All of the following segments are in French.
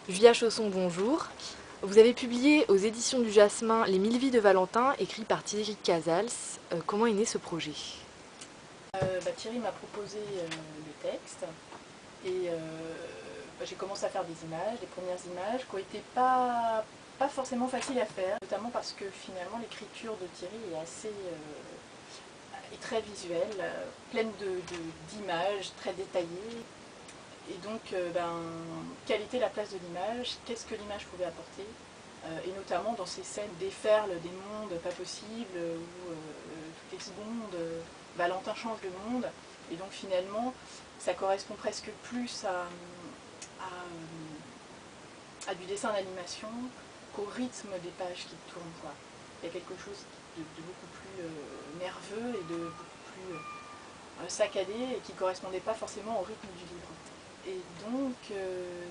Julia Chausson, bonjour. Vous avez publié aux éditions du Jasmin Les 1000 vies de Valentin, écrit par Thierry Casals. Comment est né ce projet? Thierry m'a proposé le texte et j'ai commencé à faire des images, des premières images qui n'ont été pas forcément faciles à faire, notamment parce que finalement l'écriture de Thierry est est très visuelle, pleine d'images très détaillées. Et donc, quelle était la place de l'image? Qu'est-ce que l'image pouvait apporter? Et notamment dans ces scènes déferlent des mondes pas possibles, où toutes les secondes, Valentin change de monde. Et donc finalement, ça correspond presque plus à du dessin d'animation qu'au rythme des pages qui tournent, quoi. Il y a quelque chose de beaucoup plus nerveux et de beaucoup plus saccadé et qui ne correspondait pas forcément au rythme du livre. Et donc,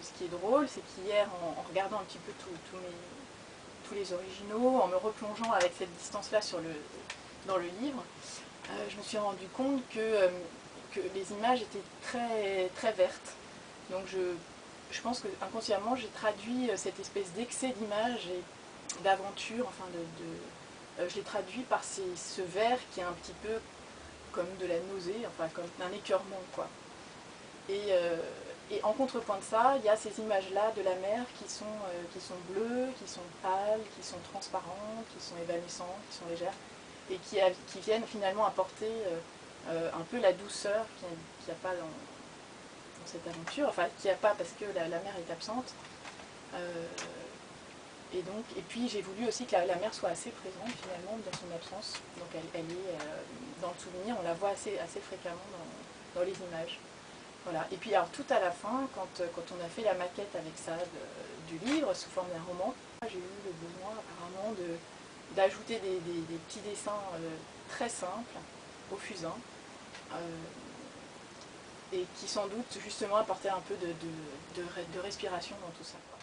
ce qui est drôle, c'est qu'hier, en regardant un petit peu tous les originaux, en me replongeant avec cette distance-là dans le livre, je me suis rendu compte que les images étaient très, très vertes. Donc je pense que inconsciemment, j'ai traduit cette espèce d'excès d'images et d'aventure, enfin je l'ai traduit par ce vert qui est un petit peu comme de la nausée, enfin comme un écœurement, quoi. Et, euh, et en contrepoint de ça, il y a ces images-là de la mer qui sont bleues, qui sont pâles, qui sont transparentes, qui sont évanescentes, qui sont légères, et qui viennent finalement apporter un peu la douceur qu'il n'y a pas dans cette aventure, enfin qu'il n'y a pas parce que la mer est absente. Euh, et puis j'ai voulu aussi que la mer soit assez présente finalement dans son absence. Donc elle est dans le souvenir, on la voit assez fréquemment dans les images. Voilà. Et puis alors tout à la fin, quand on a fait la maquette avec ça du livre sous forme d'un roman, j'ai eu le besoin apparemment d'ajouter des petits dessins très simples au fusain et qui sans doute justement apportaient un peu de respiration dans tout ça, quoi.